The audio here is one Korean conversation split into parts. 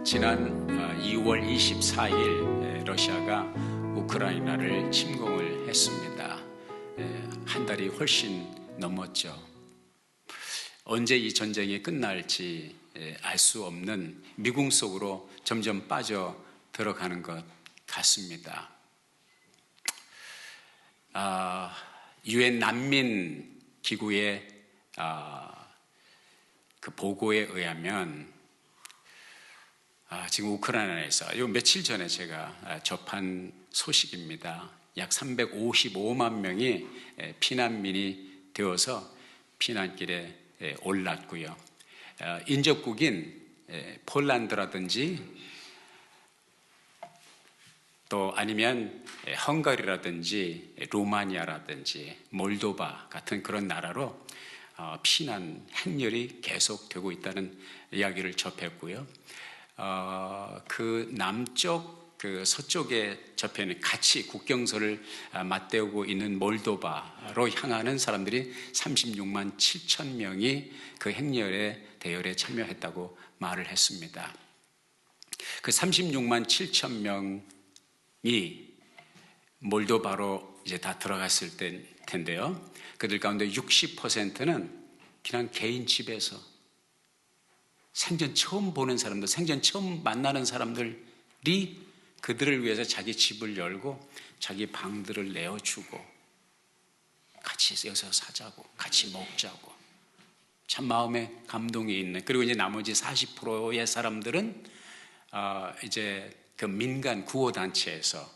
지난 2월 24일 러시아가 우크라이나를 침공을 했습니다. 한 달이 훨씬 넘었죠. 언제 이 전쟁이 끝날지 알 수 없는 미궁 속으로 점점 빠져 들어가는 것 같습니다. 유엔 난민 기구의 그 보고에 의하면 지금 우크라이나에서 이 며칠 전에 제가 접한 소식입니다. 약 355만 명이 피난민이 되어서 피난길에 올랐고요. 인접국인 폴란드라든지 또 아니면 헝가리라든지 루마니아라든지 몰도바 같은 그런 나라로 피난 행렬이 계속되고 있다는 이야기를 접했고요. 그 남쪽, 그 서쪽에 접해는 같이 국경선을 맞대고 있는 몰도바로 향하는 사람들이 36만 7천 명이 그 행렬에 대열에 참여했다고 말을 했습니다. 그 36만 7천 명이 몰도바로 이제 다 들어갔을 텐데요. 그들 가운데 60%는 그냥 개인 집에서 생전 처음 보는 사람들, 생전 처음 만나는 사람들이 그들을 위해서 자기 집을 열고 자기 방들을 내어주고 같이 여기서 사자고 같이 먹자고 참 마음에 감동이 있는. 그리고 이제 나머지 40%의 사람들은 이제 그 민간 구호단체에서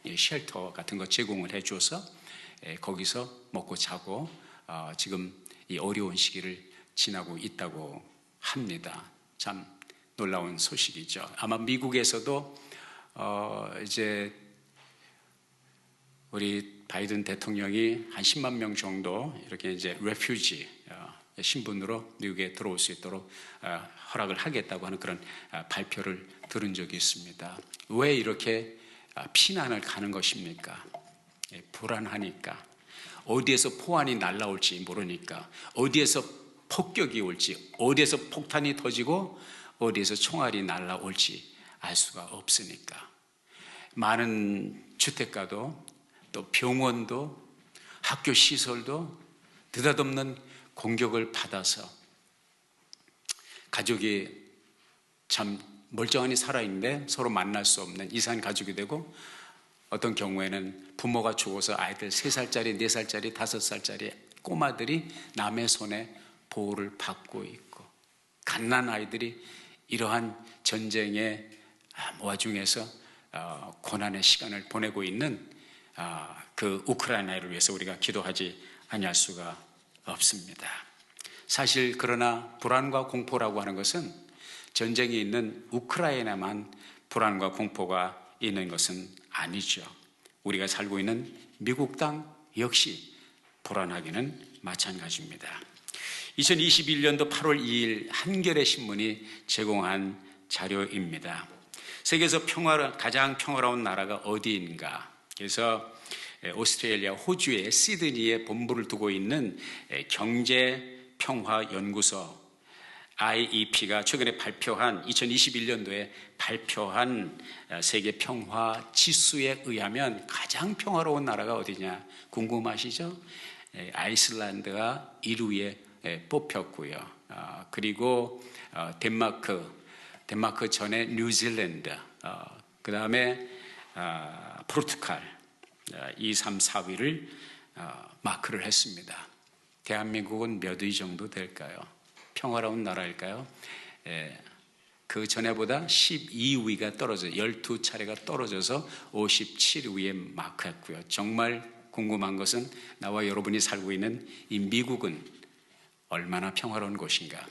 쉘터 같은 거 제공을 해줘서 거기서 먹고 자고 지금 이 어려운 시기를 지나고 있다고 합니다. 참 놀라운 소식이죠. 아마 미국에서도 이제 우리 바이든 대통령이 한 10만 명 정도 이렇게 이제 레퓨지 신분으로 미국에 들어올 수 있도록 허락을 하겠다고 하는 그런 발표를 들은 적이 있습니다. 왜 이렇게 피난을 가는 것입니까? 불안하니까, 어디에서 포안이 날라올지 모르니까, 어디에서 폭격이 올지, 어디에서 폭탄이 터지고 어디에서 총알이 날라올지 알 수가 없으니까. 많은 주택가도 또 병원도 학교 시설도 느닷없는 공격을 받아서 가족이 참 멀쩡하니 살아있는데 서로 만날 수 없는 이산 가족이 되고, 어떤 경우에는 부모가 죽어서 아이들 3살짜리, 4살짜리, 5살짜리 꼬마들이 남의 손에 보호를 받고 있고, 갓난 아이들이 이러한 전쟁의 와중에서 고난의 시간을 보내고 있는 그 우크라이나를 위해서 우리가 기도하지 아니할 수가 없습니다. 사실 그러나 불안과 공포라고 하는 것은 전쟁이 있는 우크라이나만 불안과 공포가 있는 것은 아니죠. 우리가 살고 있는 미국 땅 역시 불안하기는 마찬가지입니다. 2021년도 8월 2일 한겨레 신문이 제공한 자료입니다. 세계에서 가장 평화로운 나라가 어디인가? 그래서 오스트레일리아 호주의 시드니에 본부를 두고 있는 경제평화연구소 IEP가 최근에 발표한 2021년도에 발표한 세계 평화 지수에 의하면 가장 평화로운 나라가 어디냐 궁금하시죠? 아이슬란드가 1위에 뽑혔고요. 그리고 덴마크 전에 뉴질랜드, 그 다음에 포르투갈 2, 3, 4위를 마크를 했습니다. 대한민국은 몇 위 정도 될까요? 평화로운 나라일까요? 그 전에보다 12위가 떨어져 12차례가 떨어져서 57위에 마크했고요. 정말 궁금한 것은 나와 여러분이 살고 있는 이 미국은 얼마나 평화로운 곳인가?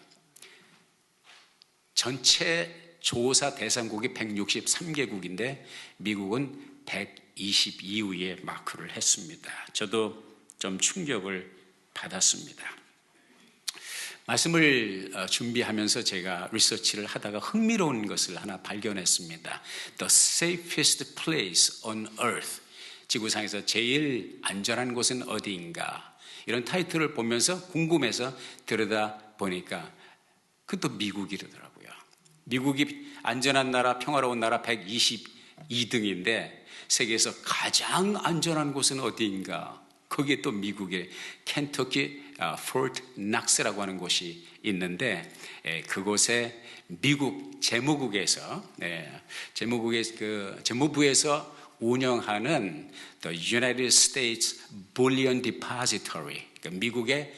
전체 조사 대상국이 163개국인데 미국은 122위에 마크를 했습니다. 저도 좀 충격을 받았습니다. 말씀을 준비하면서 제가 리서치를 하다가 흥미로운 것을 하나 발견했습니다. The safest place on earth. 지구상에서 제일 안전한 곳은 어디인가? 이런 타이틀을 보면서 궁금해서 들여다 보니까 그것도 미국이더라고요. 미국이 안전한 나라, 평화로운 나라 122등인데 세계에서 가장 안전한 곳은 어디인가? 거기에 또 미국의 켄터키 포트 낙스라고 하는 곳이 있는데 그곳에 미국 재무국에서 재무부에서 운영하는 The United States Bullion Depository, 그러니까 미국의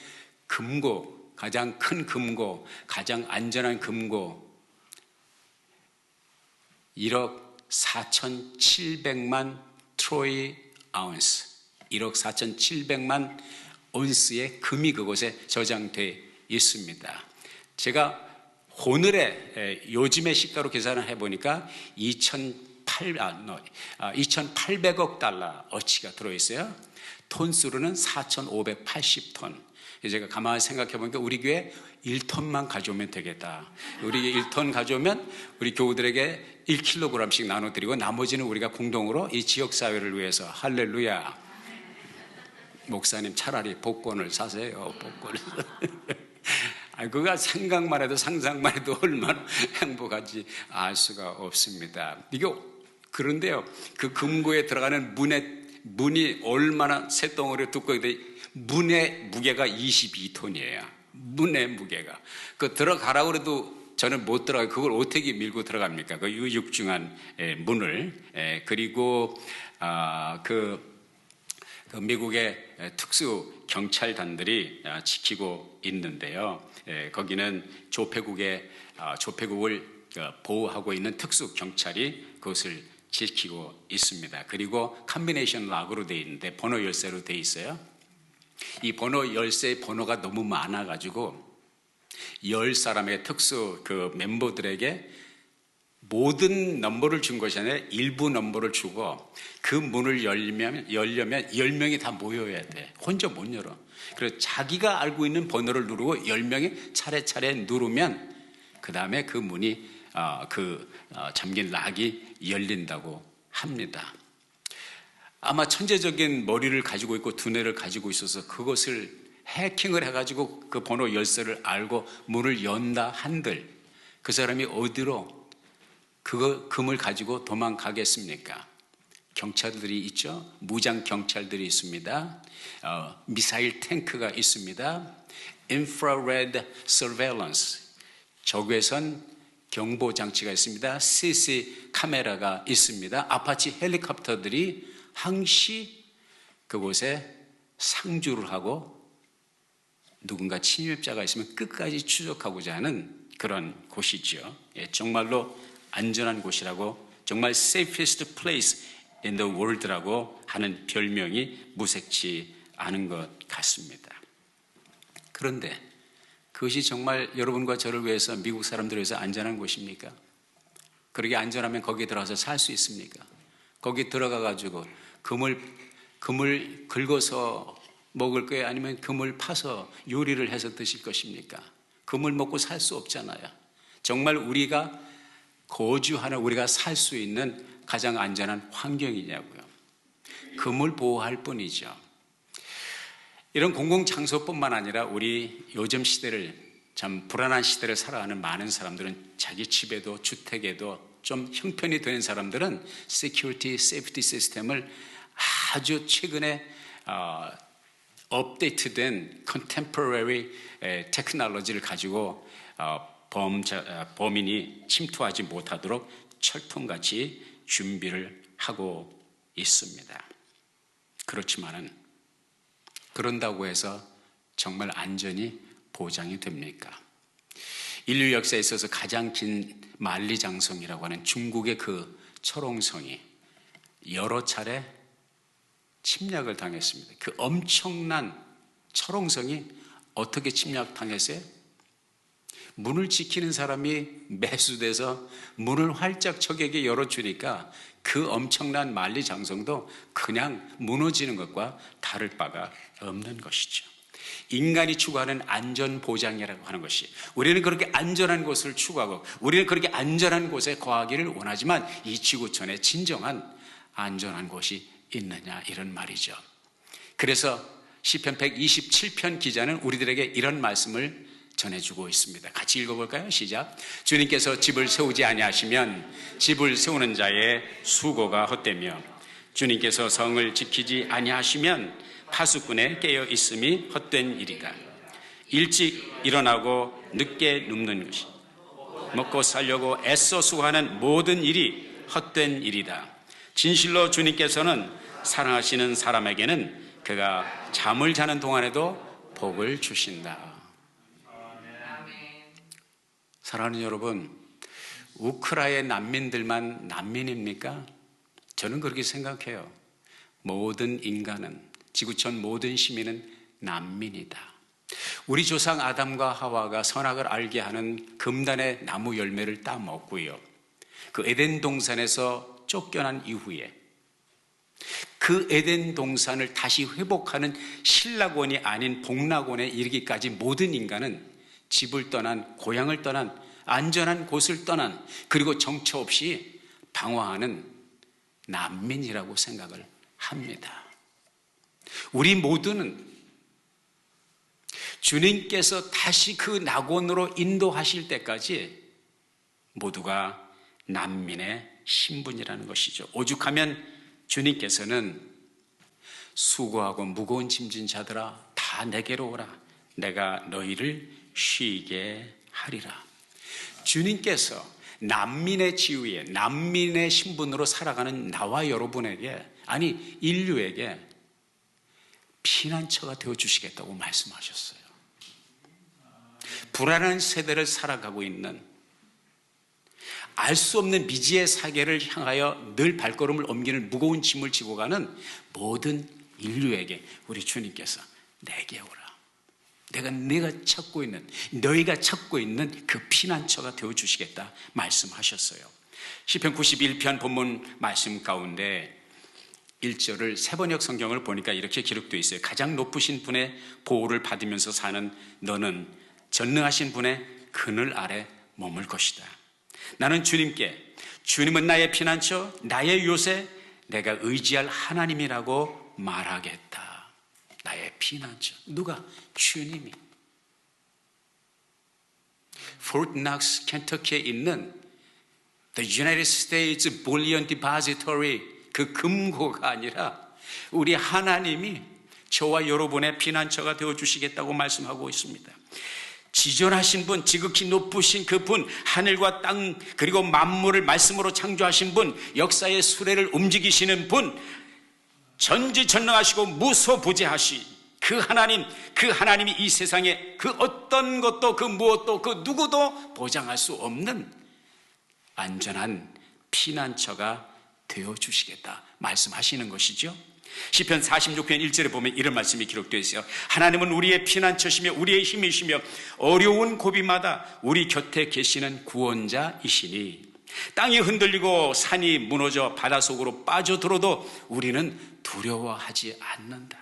금고, 가장 큰 금고, 가장 안전한 금고 1억 4,700만 트로이 아운스, 1억 4,700만 온스의 금이 그곳에 저장되어 있습니다. 제가 오늘의 요즘의 시가로 계산을 해보니까 2,800억 달러 어치가 들어있어요. 톤수로는 4,580톤. 제가 가만히 생각해 보니까 우리 교회 1톤만 가져오면 되겠다. 우리 1톤 가져오면 우리 교우들에게 1kg씩 나눠드리고 나머지는 우리가 공동으로 이 지역사회를 위해서. 할렐루야. 목사님 차라리 복권을 사세요. 복권을. 그가 생각만 해도 상상만 해도 얼마나 행복한지 알 수가 없습니다. 그런데요, 그 금고에 들어가는 문이 얼마나 쇳덩어리 두꺼운데 문의 무게가 22톤이에요. 문의 무게가. 그 들어가라고 그래도 저는 못 들어가요. 그걸 어떻게 밀고 들어갑니까? 그 육중한 문을. 그리고 그 미국의 특수 경찰단들이 지키고 있는데요. 거기는 조폐국을 보호하고 있는 특수 경찰이 그것을 지키고 있습니다. 그리고 컴비네이션 락으로 되어 있는데 번호 열쇠로 되어 있어요. 이 번호 열쇠의 번호가 너무 많아가지고 10사람의 특수 그 멤버들에게 모든 넘버를 준 것이 아니라 일부 넘버를 주고 그 문을 열려면 10명이 다 모여야 돼. 혼자 못 열어. 그래서 자기가 알고 있는 번호를 누르고 10명이 차례차례 누르면 그 다음에 그 문이 잠긴 락이 열린다고 합니다. 아마 천재적인 머리를 가지고 있고 두뇌를 가지고 있어서 그것을 해킹을 해가지고 그 번호 열쇠를 알고 문을 연다 한들 그 사람이 어디로 그 금을 가지고 도망가겠습니까? 경찰들이 있죠. 무장 경찰들이 있습니다. 미사일 탱크가 있습니다. Infrared Surveillance, 적외선 경보 장치가 있습니다. CC 카메라가 있습니다. 아파치 헬리콥터들이 항시 그곳에 상주를 하고 누군가 침입자가 있으면 끝까지 추적하고자 하는 그런 곳이죠. 정말로 안전한 곳이라고, 정말 safest place in the world라고 하는 별명이 무색치 않은 것 같습니다. 그런데 그것이 정말 여러분과 저를 위해서, 미국 사람들을 위해서 안전한 곳입니까? 그렇게 안전하면 거기에 들어가서 살 수 있습니까? 거기 들어가 가지고 금을 긁어서 먹을 거예요? 아니면 금을 파서 요리를 해서 드실 것입니까? 금을 먹고 살 수 없잖아요. 정말 우리가 거주하는, 우리가 살 수 있는 가장 안전한 환경이냐고요. 금을 보호할 뿐이죠. 이런 공공장소뿐만 아니라 우리 요즘 시대를, 참 불안한 시대를 살아가는 많은 사람들은 자기 집에도 주택에도 좀 형편이 되는 사람들은 Security, Safety 시스템을 아주 최근에 업데이트된 Contemporary 테크놀로지를 가지고 범인이 침투하지 못하도록 철통같이 준비를 하고 있습니다. 그렇지만은 그런다고 해서 정말 안전이 보장이 됩니까? 인류 역사에 있어서 가장 긴 만리장성이라고 하는 중국의 그 철옹성이 여러 차례 침략을 당했습니다. 그 엄청난 철옹성이 어떻게 침략당했어요? 문을 지키는 사람이 매수돼서 문을 활짝 적에게 열어주니까 그 엄청난 만리장성도 그냥 무너지는 것과 다를 바가 없는 것이죠. 인간이 추구하는 안전보장이라고 하는 것이, 우리는 그렇게 안전한 곳을 추구하고 우리는 그렇게 안전한 곳에 거하기를 원하지만 이 지구촌에 진정한 안전한 곳이 있느냐, 이런 말이죠. 그래서 시편 127편 기자는 우리들에게 이런 말씀을 전해주고 있습니다. 같이 읽어볼까요? 시작. 주님께서 집을 세우지 아니하시면 집을 세우는 자의 수고가 헛되며 주님께서 성을 지키지 아니하시면 파수꾼의 깨어 있음이 헛된 일이다. 일찍 일어나고 늦게 눕는 것이 먹고 살려고 애써 수고하는 모든 일이 헛된 일이다. 진실로 주님께서는 사랑하시는 사람에게는 그가 잠을 자는 동안에도 복을 주신다. 사랑하는 여러분, 우크라이나의 난민들만 난민입니까? 저는 그렇게 생각해요. 모든 인간은, 지구촌 모든 시민은 난민이다. 우리 조상 아담과 하와가 선악을 알게 하는 금단의 나무 열매를 따먹고요, 그 에덴 동산에서 쫓겨난 이후에 그 에덴 동산을 다시 회복하는 신락원이 아닌 복락원에 이르기까지 모든 인간은 집을 떠난, 고향을 떠난, 안전한 곳을 떠난, 그리고 정처 없이 방황하는 난민이라고 생각을 합니다. 우리 모두는 주님께서 다시 그 낙원으로 인도하실 때까지 모두가 난민의 신분이라는 것이죠. 오죽하면 주님께서는 수고하고 무거운 짐진 자들아 다 내게로 오라, 내가 너희를 쉬게 하리라. 주님께서 난민의 지위에, 난민의 신분으로 살아가는 나와 여러분에게, 아니 인류에게 피난처가 되어주시겠다고 말씀하셨어요. 불안한 세대를 살아가고 있는, 알 수 없는 미지의 세계를 향하여 늘 발걸음을 옮기는 무거운 짐을 지고 가는 모든 인류에게 우리 주님께서 내게 오라, 내가 찾고 있는, 너희가 찾고 있는 그 피난처가 되어주시겠다 말씀하셨어요. 시편 91편 본문 말씀 가운데 1절을 세번역 성경을 보니까 이렇게 기록되어 있어요. 가장 높으신 분의 보호를 받으면서 사는 너는 전능하신 분의 그늘 아래 머물 것이다. 나는 주님께, 주님은 나의 피난처, 나의 요새, 내가 의지할 하나님이라고 말하겠다. 나의 피난처. 누가? 주님이. 포트 낙스, 켄터키에 있는 The United States Bullion Depository, 그 금고가 아니라 우리 하나님이 저와 여러분의 피난처가 되어주시겠다고 말씀하고 있습니다. 지존하신 분, 지극히 높으신 그 분, 하늘과 땅 그리고 만물을 말씀으로 창조하신 분, 역사의 수레를 움직이시는 분, 전지전능하시고 무소부재하시 그 하나님, 그 하나님이 이 세상에 그 어떤 것도 그 무엇도 그 누구도 보장할 수 없는 안전한 피난처가 되어주시겠다 말씀하시는 것이죠. 시편 46편 1절에 보면 이런 말씀이 기록되어 있어요. 하나님은 우리의 피난처시며 우리의 힘이시며 어려운 고비마다 우리 곁에 계시는 구원자이시니 땅이 흔들리고 산이 무너져 바닷속으로 빠져들어도 우리는 두려워하지 않는다.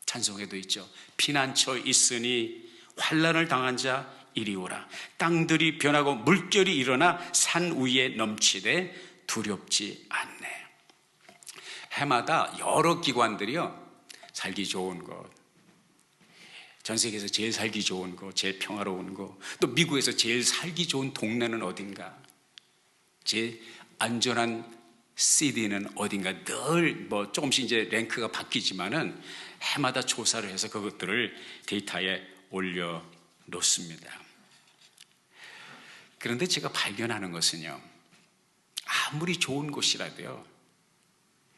찬송에도 있죠. 피난처 있으니 환난을 당한 자 이리 오라. 땅들이 변하고 물결이 일어나 산 위에 넘치되 두렵지 않네. 해마다 여러 기관들이요, 살기 좋은 곳, 전 세계에서 제일 살기 좋은 곳, 제일 평화로운 곳, 또 미국에서 제일 살기 좋은 동네는 어딘가, 제일 안전한 시티는 어딘가, 늘 뭐 조금씩 이제 랭크가 바뀌지만은 해마다 조사를 해서 그것들을 데이터에 올려 놓습니다. 그런데 제가 발견하는 것은요, 아무리 좋은 곳이라도요,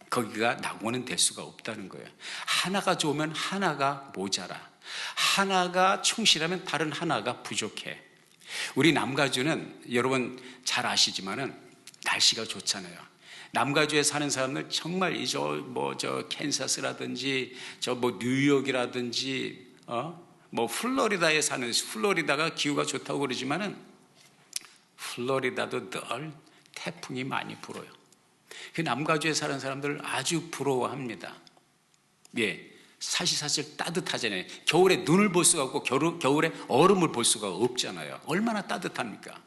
거기가 낙원은 될 수가 없다는 거예요. 하나가 좋으면 하나가 모자라, 하나가 충실하면 다른 하나가 부족해. 우리 남가주는 여러분 잘 아시지만은 날씨가 좋잖아요. 남가주에 사는 사람들 정말 저 캔사스라든지 뉴욕이라든지 플로리다에 사는, 플로리다가 기후가 좋다고 그러지만은 플로리다도 늘 태풍이 많이 불어요. 그 남가주에 사는 사람들을 아주 부러워합니다. 예, 사실 따뜻하잖아요. 겨울에 눈을 볼 수가 없고 겨울에 얼음을 볼 수가 없잖아요. 얼마나 따뜻합니까?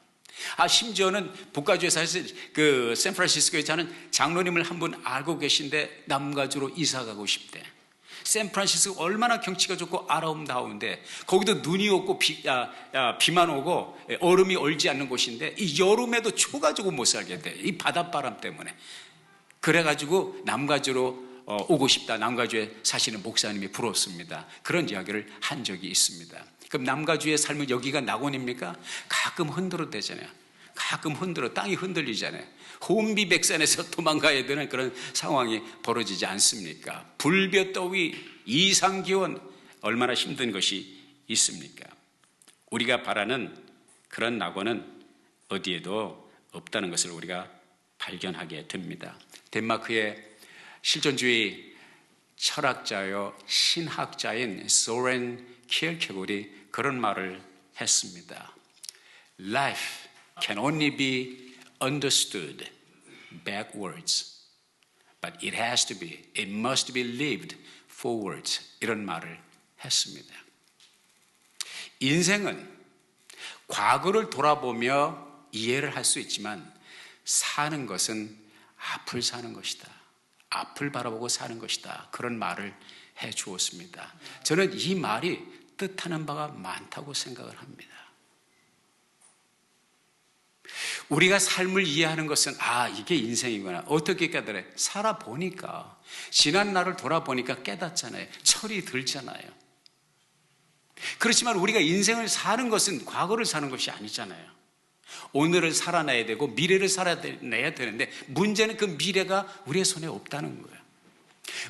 심지어는 북가주에 사실 그 샌프란시스코에 사는 장로님을 한 분 알고 계신데 남가주로 이사 가고 싶대. 샌프란시스코 얼마나 경치가 좋고 아름다운데 거기도 눈이 오고 비만 오고 얼음이 얼지 않는 곳인데 이 여름에도 추워가지고 못 살게 돼. 이 바닷바람 때문에. 그래가지고 남가주로 오고 싶다. 남가주에 사시는 목사님이 부럽습니다. 그런 이야기를 한 적이 있습니다. 그럼 남가주의 삶은 여기가 낙원입니까? 가끔 흔들어 대잖아요. 가끔 흔들어 땅이 흔들리잖아요. 혼비백산에서 도망가야 되는 그런 상황이 벌어지지 않습니까? 불볕더위, 이상기온, 얼마나 힘든 것이 있습니까? 우리가 바라는 그런 낙원은 어디에도 없다는 것을 우리가 발견하게 됩니다. 덴마크의 실존주의 철학자요 신학자인 소렌 키엘케고르이 그런 말을 했습니다. Life can only be understood backwards, but it must be lived forwards. 이런 말을 했습니다. 인생은 과거를 돌아보며 이해를 할 수 있지만 사는 것은 앞을 사는 것이다. 앞을 바라보고 사는 것이다. 그런 말을 해 주었습니다. 저는 이 말이 뜻하는 바가 많다고 생각을 합니다. 우리가 삶을 이해하는 것은 이게 인생이구나. 어떻게 깨달아요? 살아보니까, 지난 날을 돌아보니까 깨닫잖아요. 철이 들잖아요. 그렇지만 우리가 인생을 사는 것은 과거를 사는 것이 아니잖아요. 오늘을 살아내야 되고 미래를 살아내야 되는데 문제는 그 미래가 우리의 손에 없다는 거예요.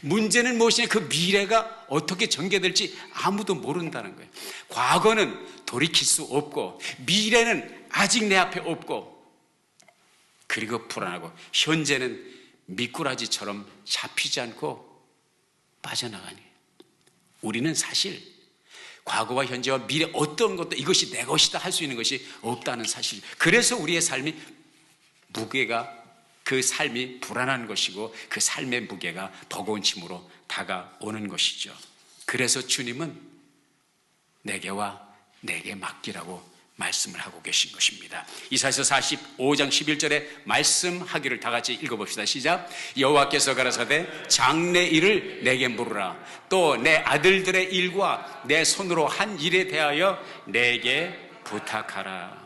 문제는 무엇이냐? 그 미래가 어떻게 전개될지 아무도 모른다는 거예요. 과거는 돌이킬 수 없고 미래는 아직 내 앞에 없고, 그리고 불안하고 현재는 미꾸라지처럼 잡히지 않고 빠져나가니, 우리는 사실 과거와 현재와 미래 어떤 것도 이것이 내 것이다 할 수 있는 것이 없다는 사실. 그래서 우리의 삶이 무게가, 그 삶이 불안한 것이고 그 삶의 무게가 버거운 짐으로 다가오는 것이죠. 그래서 주님은 내게와 내게 맡기라고 말씀을 하고 계신 것입니다. 이사야서 45장 11절에 말씀하기를 다 같이 읽어봅시다. 시작. 여호와께서 가라사대 장래 일을 내게 물으라. 또 내 아들들의 일과 내 손으로 한 일에 대하여 내게 부탁하라.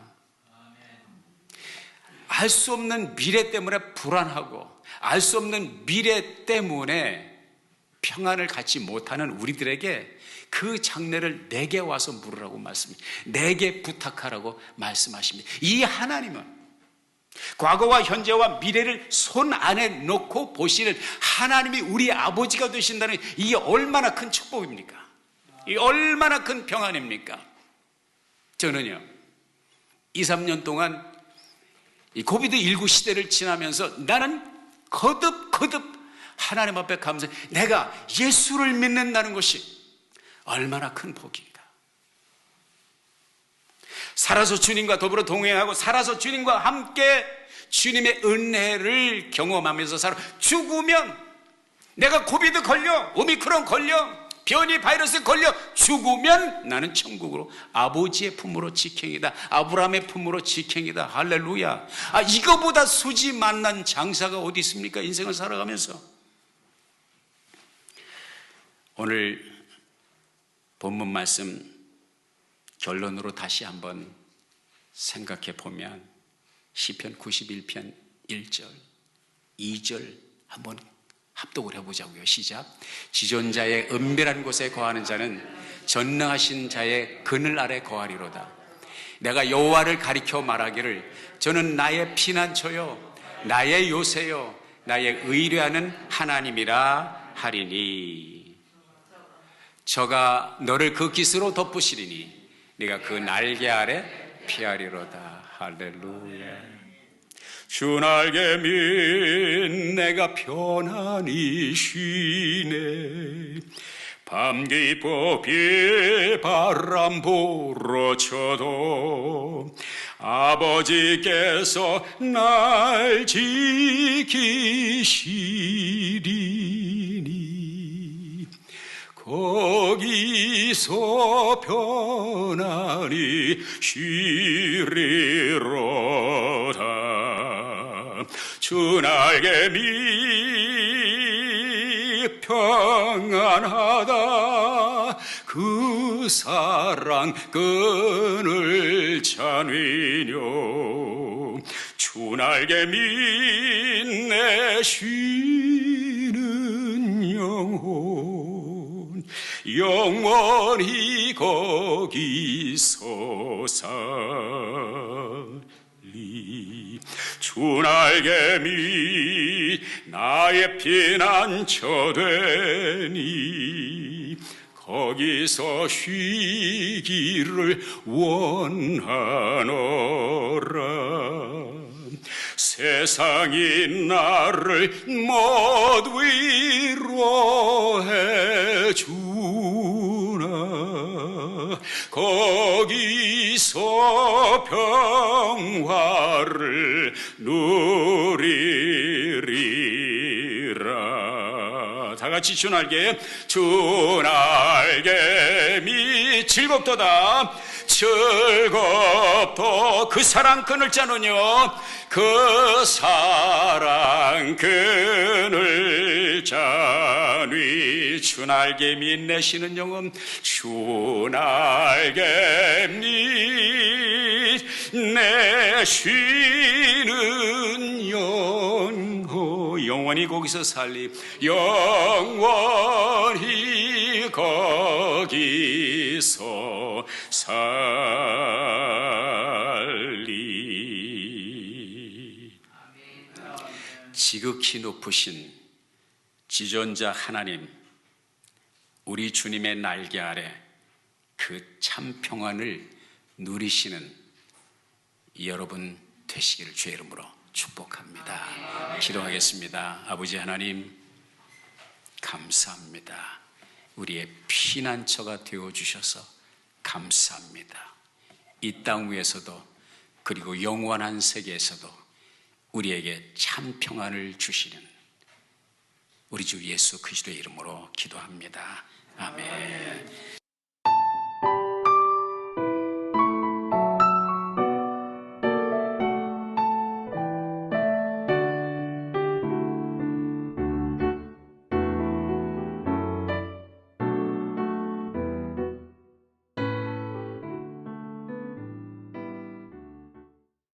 알 수 없는 미래 때문에 불안하고 알 수 없는 미래 때문에 평안을 갖지 못하는 우리들에게 그 장래를 내게 와서 물으라고 말씀합니다. 내게 부탁하라고 말씀하십니다. 이 하나님은 과거와 현재와 미래를 손 안에 놓고 보시는 하나님이 우리 아버지가 되신다는, 이게 얼마나 큰 축복입니까? 이 얼마나 큰 평안입니까? 저는요 2, 3년 동안 이 코비드19 시대를 지나면서 나는 거듭 하나님 앞에 감사해. 내가 예수를 믿는다는 것이 얼마나 큰 복인가. 살아서 주님과 더불어 동행하고 살아서 주님과 함께 주님의 은혜를 경험하면서 살아. 죽으면 내가 코비드 걸려, 오미크론 걸려, 변이 바이러스 걸려 죽으면 나는 천국으로 아버지의 품으로 직행이다. 아브라함의 품으로 직행이다. 할렐루야. 이거보다 수지 만난 장사가 어디 있습니까? 인생을 살아가면서. 오늘 본문 말씀 결론으로 다시 한번 생각해 보면 시편 91편 1절, 2절 한번 합독을 해보자고요. 시작. 지존자의 은밀한 곳에 거하는 자는 전능하신 자의 그늘 아래 거하리로다. 내가 여호와를 가리켜 말하기를 저는 나의 피난처요 나의 요새요 나의 의뢰하는 하나님이라 하리니, 저가 너를 그 깃으로 덮으시리니 네가 그 날개 아래 피하리로다. 할렐루야. 주 날개 밑 내가 편안히 쉬네. 밤 깊어 비바람 불어쳐도 아버지께서 날 지키시리니 거기서 편안히 쉬리로다. 주 날개 밑 평안하다. 그 사랑 끈을 찾으려 주 날개 밑내 쉬는 영혼 영원히 거기서 살리. 주 날개 밑 나의 피난처 되니 거기서 쉬기를 원하노라. 세상이 나를 모두 위로해 주나 거기서 평화를 누리리라. 다 같이 주 날개 밑 즐겁도다. 즐겁도 그 사랑 끈을 짜느뇨. 그 사랑 끈을 짜니. 주 날개 밑 내쉬는 영혼 주 날개 밑 내쉬는 영혼 영원히 거기서 살리. 영원히 거기서 살리. 지극히 높으신 지존자 하나님, 우리 주님의 날개 아래 그 참 평안을 누리시는 여러분 되시기를 주의 이름으로 축복합니다. 기도하겠습니다. 아버지 하나님, 감사합니다. 우리의 피난처가 되어주셔서 감사합니다. 이 땅 위에서도 그리고 영원한 세계에서도 우리에게 참 평안을 주시는 우리 주 예수 그리스도의 이름으로 기도합니다. 아멘.